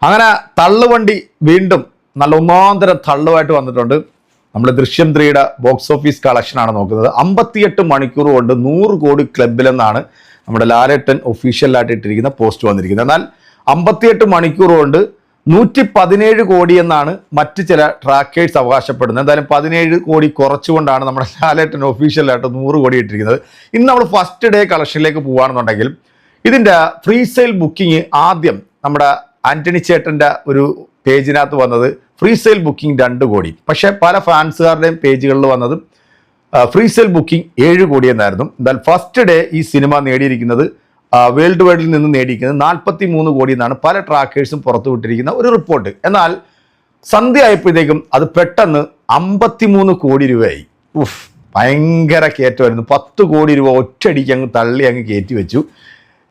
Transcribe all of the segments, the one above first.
അങ്ങനെ തള്ളുവണ്ടി വീണ്ടും നല്ല ഒന്നാന്തരം തള്ളുമായിട്ട് വന്നിട്ടുണ്ട്. നമ്മൾ ദൃശ്യം 3യുടെ ബോക്സ് ഓഫീസ് കളക്ഷനാണ് നോക്കുന്നത്. 58 മണിക്കൂർ കൊണ്ട് 100 കോടി ക്ലബിലെന്നാണ് നമ്മുടെ ലാലേട്ടൻ ഒഫീഷ്യലായിട്ട് ഇട്ടിരിക്കുന്ന പോസ്റ്റ് വന്നിരിക്കുന്നത്. എന്നാൽ 58 മണിക്കൂർ കൊണ്ട് 117 കോടി എന്നാണ് മറ്റ് ചില ട്രാക്കേഴ്സ് അവകാശപ്പെടുന്നത്. എന്തായാലും 17 കോടി കുറച്ചുകൊണ്ടാണ് നമ്മുടെ ലാലേട്ടൻ ഒഫീഷ്യലായിട്ട് 100 കോടി ഇട്ടിരിക്കുന്നത്. ഇന്ന് നമ്മൾ ഫസ്റ്റ് ഡേ കളക്ഷനിലേക്ക് പോകുകയാണെന്നുണ്ടെങ്കിൽ ഇതിൻ്റെ ഫ്രീ സെയിൽ ബുക്കിംഗ് ആദ്യം നമ്മുടെ ആന്റണി ചേട്ടൻ്റെ ഒരു പേജിനകത്ത് വന്നത് ഫ്രീ സെയിൽ ബുക്കിംഗ് 2 കോടി. പക്ഷേ പല ഫാൻസുകാരുടെയും പേജുകളിൽ വന്നത് ഫ്രീ സെയിൽ ബുക്കിംഗ് 7 കോടി എന്നായിരുന്നു. എന്നാൽ ഫസ്റ്റ് ഡേ ഈ സിനിമ നേടിയിരിക്കുന്നത് വേൾഡ് വൈഡിൽ നിന്ന് നേടിയിരിക്കുന്നത് 43 കോടി എന്നാണ് പല ട്രാക്കേഴ്സും പുറത്തുവിട്ടിരിക്കുന്ന ഒരു റിപ്പോർട്ട്. എന്നാൽ സന്ധ്യ ആയപ്പോഴത്തേക്കും അത് പെട്ടെന്ന് 53 കോടി രൂപയായി. ഭയങ്കര കയറ്റമായിരുന്നു. 10 കോടി രൂപ ഒറ്റയടിക്ക് അങ്ങ് തള്ളി അങ്ങ് കയറ്റി വെച്ചു.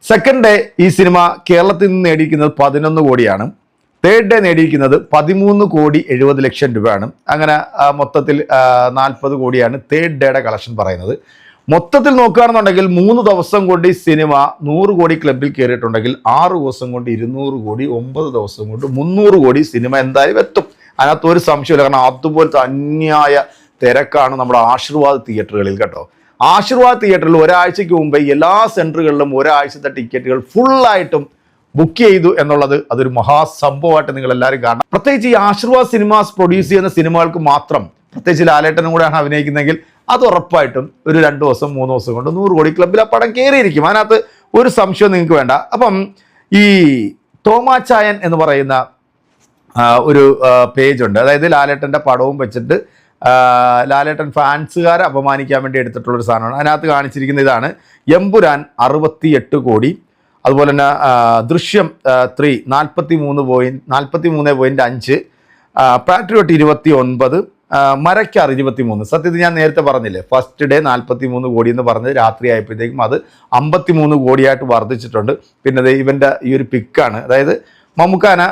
സെക്കൻഡ് ഡേ ഈ സിനിമ കേരളത്തിൽ നിന്ന് നേടിയിരിക്കുന്നത് 11 കോടിയാണ്. തേർഡ് ഡേ നേടിയിരിക്കുന്നത് 13 കോടി 70 ലക്ഷം രൂപയാണ്. അങ്ങനെ മൊത്തത്തിൽ 40 കോടിയാണ് തേർഡ് ഡേയുടെ കളക്ഷൻ പറയുന്നത്. മൊത്തത്തിൽ നോക്കുകയാണെന്നുണ്ടെങ്കിൽ 3 ദിവസം കൊണ്ട് ഈ സിനിമ 100 കോടി ക്ലബിൽ കയറിയിട്ടുണ്ടെങ്കിൽ 6 ദിവസം കൊണ്ട് 200 കോടി, 9 ദിവസം കൊണ്ട് 300 കോടി സിനിമ എന്തായാലും എത്തും. അതിനകത്ത് ഒരു സംശയമില്ല. കാരണം അതുപോലത്തെ അന്യായ തിരക്കാണ് നമ്മുടെ ആശീർവാദ് തിയേറ്ററുകളിൽ കേട്ടോ. ആശീർവാദ് തിയേറ്ററിൽ ഒരാഴ്ചയ്ക്ക് മുമ്പേ എല്ലാ സെൻറ്ററുകളിലും ഒരാഴ്ചത്തെ ടിക്കറ്റുകൾ ഫുള്ളായിട്ടും ബുക്ക് ചെയ്തു എന്നുള്ളത് അതൊരു മഹാസംഭവമായിട്ട് നിങ്ങൾ എല്ലാവരും കാണണം. പ്രത്യേകിച്ച് ഈ ആശീർവാദ് സിനിമാസ് പ്രൊഡ്യൂസ് ചെയ്യുന്ന സിനിമകൾക്ക് മാത്രം, പ്രത്യേകിച്ച് ലാലേട്ടനും കൂടെയാണ് അഭിനയിക്കുന്നതെങ്കിൽ അത് ഉറപ്പായിട്ടും ഒരു 2 ദിവസം 3 ദിവസം കൊണ്ട് 100 കോടി ക്ലബിൽ ആ പടം കയറിയിരിക്കും. അതിനകത്ത് ഒരു സംശയം നിങ്ങൾക്ക് വേണ്ട. അപ്പം ഈ തോമാച്ചായൻ എന്ന് പറയുന്ന ഒരു പേജുണ്ട്. അതായത് ലാലേട്ടൻ്റെ പടവും വെച്ചിട്ട് ലാലേട്ടൻ ഫാൻസുകാരെ അപമാനിക്കാൻ വേണ്ടി എടുത്തിട്ടുള്ളൊരു സാധനമാണ്. അതിനകത്ത് കാണിച്ചിരിക്കുന്ന ഇതാണ്: എമ്പുരാൻ 68 കോടി, അതുപോലെ തന്നെ ദൃശ്യം 3 43.5, പാട്രിയോട്ട് 29, മരക്കാർ 23. സത്യത്തിൽ ഞാൻ നേരത്തെ പറഞ്ഞില്ലേ, ഫസ്റ്റ് ഡേ 43 കോടി എന്ന് പറഞ്ഞത് രാത്രി ആയപ്പോഴത്തേക്കും അത് 53 കോടിയായിട്ട് വർദ്ധിച്ചിട്ടുണ്ട്. പിന്നെ ഇവൻ്റെ ഈ ഒരു പിക്കാണ്. അതായത് മമ്മൂക്കാന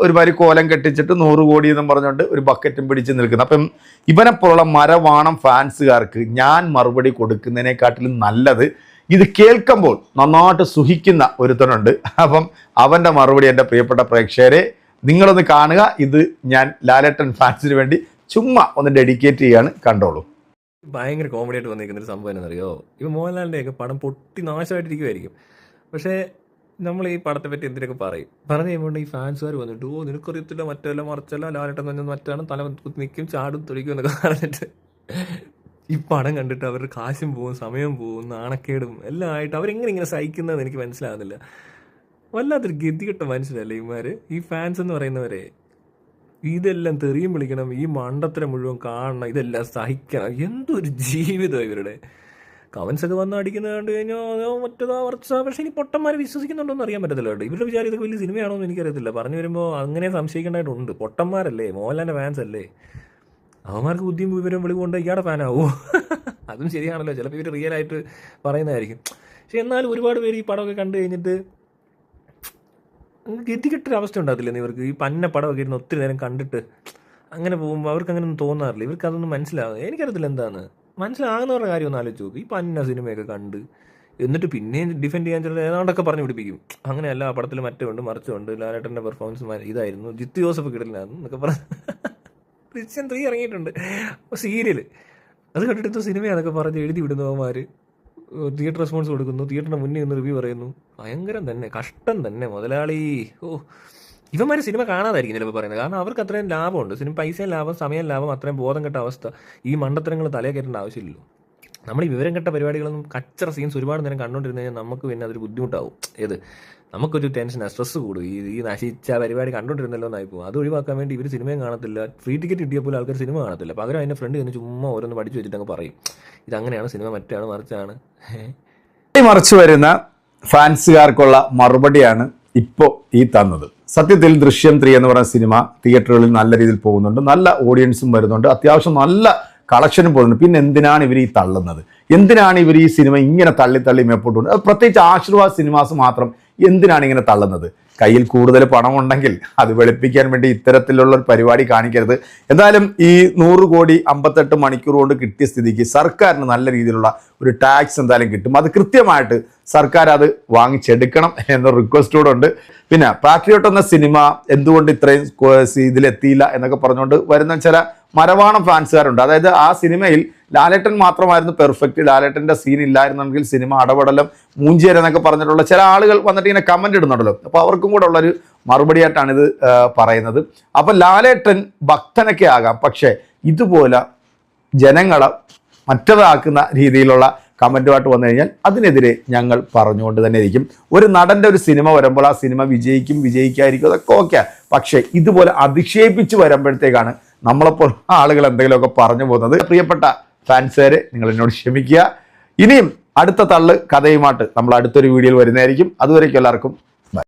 ഒരു മാതിരി കോലം കെട്ടിച്ചിട്ട് 100 കോടി എന്നും പറഞ്ഞുകൊണ്ട് ഒരു ബക്കറ്റും പിടിച്ച് നിൽക്കുന്നത്. അപ്പം ഇവനെപ്പോലുള്ള മരവാണം ഫാൻസുകാർക്ക് ഞാൻ മറുപടി കൊടുക്കുന്നതിനെക്കാട്ടിലും നല്ലത് ഇത് കേൾക്കുമ്പോൾ നന്നായിട്ട് സുഖിക്കുന്ന ഒരുത്തനുണ്ട്. അപ്പം അവൻ്റെ മറുപടി എൻ്റെ പ്രിയപ്പെട്ട പ്രേക്ഷകരെ നിങ്ങളൊന്ന് കാണുക. ഇത് ഞാൻ ലാലേട്ടൻ ഫാൻസിന് വേണ്ടി ചുമ്മാ ഒന്ന് ഡെഡിക്കേറ്റ് ചെയ്യാണ്, കണ്ടോളൂ. ഭയങ്കര കോമഡി ആയിട്ട് വന്നിരിക്കുന്ന ഒരു സംഭവം എന്നറിയോ, ഇപ്പം മോഹൻലാലിൻ്റെയൊക്കെ പടം പൊട്ടി നാശമായിട്ടിരിക്കുമായിരിക്കും. പക്ഷേ നമ്മൾ ഈ പടത്തെ പറ്റി എന്തിനൊക്കെ പറഞ്ഞു കഴിയുമ്പോൾ ഈ ഫാൻസുകാർ വന്നിട്ട് നിനക്കറിയത്തില്ല മറ്റല്ല മറിച്ചല്ല ലാലേട്ടൻ തന്നെ മറ്റാണ് തല നിൽക്കും ചാടും തുടിക്കും എന്നൊക്കെ പറഞ്ഞിട്ട് ഈ പടം കണ്ടിട്ട് അവരുടെ കാശും പോവും, സമയം പോവും, നാണക്കേടും എല്ലാം ആയിട്ട് അവരെങ്ങനെ ഇങ്ങനെ സഹിക്കുന്നതെന്ന് എനിക്ക് മനസ്സിലാകുന്നില്ല. വല്ലാത്തൊരു ഗതികെട്ട മനുഷ്യരല്ലേ ഇവന്മാർ, ഈ ഫാൻസ് എന്ന് പറയുന്നവരെ. ഇതെല്ലാം തെറിയും വിളിക്കണം, ഈ മണ്ടത്തരം മുഴുവൻ കാണണം, ഇതെല്ലാം സഹിക്കണം. എന്തൊരു ജീവിതം ഇവരുടെ. കമൻസ് ഒക്കെ വന്ന് അടിക്കുന്നത് കണ്ടു കഴിഞ്ഞാൽ മറ്റേതാ മറിച്ചാ. പക്ഷേ ഇനി പൊട്ടന്മാരെ വിശ്വസിക്കുന്നുണ്ടോ എന്ന് അറിയാൻ പറ്റത്തില്ല കേട്ടോ. ഇവരുടെ വിചാരം ഇതൊക്കെ വലിയ സിനിമയാണോ എന്ന് എനിക്കറിയത്തില്ല. പറഞ്ഞു വരുമ്പോൾ അങ്ങനെ സംശയിക്കേണ്ടതായിട്ടുണ്ട്. പൊട്ടന്മാരല്ലേ, മോഹൻലാലിൻ്റെ ഫാൻസ് അല്ലേ, അവന്മാർക്ക് ബുദ്ധിയും വിവരം വെളിവുകൊണ്ട് ഇയാളുടെ ഫാനാവോ? അതും ശരിയാണല്ലോ, ചിലപ്പോൾ ഇവർ റിയൽ ആയിട്ട് പറയുന്നതായിരിക്കും. പക്ഷെ എന്നാലും ഒരുപാട് പേര് ഈ പടമൊക്കെ കണ്ടു കഴിഞ്ഞിട്ട് ഗതികെട്ടൊരവസ്ഥ ഉണ്ടാകത്തില്ലെന്ന് ഇവർക്ക്. ഈ പന്ന പടമൊക്കെ ഇരുന്ന് ഒത്തിരി നേരം കണ്ടിട്ട് അങ്ങനെ പോകുമ്പോൾ അവർക്ക് അങ്ങനെ ഒന്നും തോന്നാറില്ല. ഇവർക്ക് അതൊന്നും മനസ്സിലാകും. എനിക്കറിയത്തില്ല എന്താണ് മനസ്സിലാകുന്നവരുടെ കാര്യം ഒന്ന് ആലോചിച്ച് നോക്കും. ഈ പന്ന സിനിമയൊക്കെ കണ്ട് എന്നിട്ട് പിന്നെയും ഡിഫെൻഡ് ചെയ്യാൻ ചിലത് ഏതാണ്ടൊക്കെ പറഞ്ഞു പിടിപ്പിക്കും. അങ്ങനെയല്ല, ആ പടത്തിൽ മറ്റുണ്ട് മറിച്ചുണ്ട്, ലാലേട്ടൻ്റെ പെർഫോമൻസ് ഇതായിരുന്നു, ജിത്തു ജോസഫ് കിടലായിരുന്നു എന്നൊക്കെ പറഞ്ഞ് ദൃശ്യം 3 ഇറങ്ങിയിട്ടുണ്ട് സീരിയൽ. അത് കണ്ടിട്ട് സിനിമയാണെന്നൊക്കെ പറഞ്ഞ് എഴുതി വിടുന്നവന്മാർ തിയേറ്റർ റെസ്പോൺസ് കൊടുക്കുന്നു, തിയേറ്ററിന് മുന്നിൽ നിന്ന് റിവ്യൂ പറയുന്നു. ഭയങ്കരം തന്നെ, കഷ്ടം തന്നെ മുതലാളി. ഇവന്മാർ സിനിമ കാണാതായിരിക്കും ചിലപ്പോൾ പറയുന്നത്. കാരണം അവർക്ക് അത്രയും ലാഭമുണ്ട്. സിനിമ പൈസയും ലാഭം, സമയം ലാഭം, അത്രയും ബോധം കെട്ട അവസ്ഥ. ഈ മണ്ടത്തരങ്ങൾ തലയെ കയറ്റേണ്ട ആവശ്യമില്ലല്ലോ. നമ്മൾ ഈ വിവരം കെട്ട പരിപാടികളൊന്നും കച്ചറ സീൻസ് ഒരുപാട് നേരം കണ്ടുകൊണ്ടിരുന്നു കഴിഞ്ഞാൽ നമുക്ക് പിന്നെ അതൊരു ബുദ്ധിമുട്ടാവും. നമുക്കൊരു ടെൻഷനാണ്, സ്ട്രെസ് കൂടും. ഈ നശിച്ച പരിപാടി കണ്ടുകൊണ്ടിരുന്നല്ലോ എന്നായി പോകും. അത് ഒഴിവാക്കാൻ വേണ്ടി ഇവർ സിനിമയും കാണത്തില്ല. ഫ്രീ ടിക്കറ്റ് കിട്ടിയപ്പോൾ ആൾക്കാർ സിനിമ കാണത്തില്ല. പകരം അതിൻ്റെ ഫ്രണ്ട് തന്നെ ചുമ്മാ ഓരോന്ന് പഠിച്ചു വെച്ചിട്ട് അങ്ങ് പറയും ഇതങ്ങനെയാണ് സിനിമ, മറ്റാണ് മറിച്ചാണ്. മറിച്ച് വരുന്ന ഫാൻസുകാർക്കുള്ള മറുപടിയാണ് ഇപ്പോൾ ഈ തന്നത്. സത്യത്തിൽ ദൃശ്യം 3 എന്ന് പറയുന്ന സിനിമ തിയേറ്ററുകളിൽ നല്ല രീതിയിൽ പോകുന്നുണ്ട്, നല്ല ഓഡിയൻസും വരുന്നുണ്ട്, അത്യാവശ്യം നല്ല കളക്ഷനും പോകുന്നുണ്ട്. പിന്നെ എന്തിനാണ് ഇവർ ഈ തള്ളുന്നത്? എന്തിനാണ് ഇവർ ഈ സിനിമ ഇങ്ങനെ തള്ളി മേപ്പോട്ടുണ്ട്? പ്രത്യേകിച്ച് ആശീർവാദ് സിനിമാസ് മാത്രം എന്തിനാണ് ഇങ്ങനെ തള്ളുന്നത്? കയ്യിൽ കൂടുതൽ പണമുണ്ടെങ്കിൽ അത് വെളുപ്പിക്കാൻ വേണ്ടി ഇത്തരത്തിലുള്ള ഒരു പരിപാടി കാണിക്കരുത്. എന്തായാലും ഈ 100 കോടി 58 മണിക്കൂർ കൊണ്ട് കിട്ടിയ സ്ഥിതിക്ക് സർക്കാരിന് നല്ല രീതിയിലുള്ള ഒരു ടാക്സ് എന്തായാലും കിട്ടും. അത് കൃത്യമായിട്ട് സർക്കാർ അത് വാങ്ങിച്ചെടുക്കണം എന്നൊരു റിക്വസ്റ്റ് കൂടെ ഉണ്ട്. പിന്നെ പാട്രിയോട്ട് എന്ന സിനിമ എന്തുകൊണ്ട് ഇത്രയും ഇതിലെത്തിയില്ല എന്നൊക്കെ പറഞ്ഞുകൊണ്ട് വരുന്ന ചില മരവാണം ഫാൻസുകാരുണ്ട്. അതായത് ആ സിനിമയിൽ ലാലേട്ടൻ മാത്രമായിരുന്നു പെർഫെക്റ്റ്, ലാലേട്ടൻ്റെ സീൻ ഇല്ലായിരുന്നെങ്കിൽ സിനിമ അടപടലം മൂഞ്ചേരെന്നൊക്കെ പറഞ്ഞിട്ടുള്ള ചില ആളുകൾ വന്നിട്ട് ഇങ്ങനെ കമൻ്റ് ഇടുന്നുണ്ടല്ലോ. അപ്പോൾ അവർക്കും കൂടെ ഉള്ളൊരു മറുപടിയായിട്ടാണ് ഇത് പറയുന്നത്. അപ്പോൾ ലാലേട്ടൻ ഭക്തനൊക്കെ ആകാം, പക്ഷേ ഇതുപോലെ ജനങ്ങളെ മറ്റതാക്കുന്ന രീതിയിലുള്ള കമൻറ്റുമായിട്ട് വന്നു കഴിഞ്ഞാൽ അതിനെതിരെ ഞങ്ങൾ പറഞ്ഞുകൊണ്ട് തന്നെ ഇരിക്കും. ഒരു നടൻ്റെ ഒരു സിനിമ വരുമ്പോൾ ആ സിനിമ വിജയിക്കായിരിക്കും, അതൊക്കെ ഓക്കെ. പക്ഷേ ഇതുപോലെ അധിക്ഷേപിച്ച് വരുമ്പോഴത്തേക്കാണ് നമ്മളെപ്പോൾ ആളുകൾ എന്തെങ്കിലുമൊക്കെ പറഞ്ഞു പോകുന്നത്. പ്രിയപ്പെട്ട ഫാൻസുകാരെ, നിങ്ങൾ എന്നോട് ക്ഷമിക്കുക. ഇനിയും അടുത്ത തള്ള് കഥയുമായിട്ട് നമ്മൾ അടുത്തൊരു വീഡിയോയിൽ വരുന്നതായിരിക്കും. അതുവരേക്കും എല്ലാവർക്കും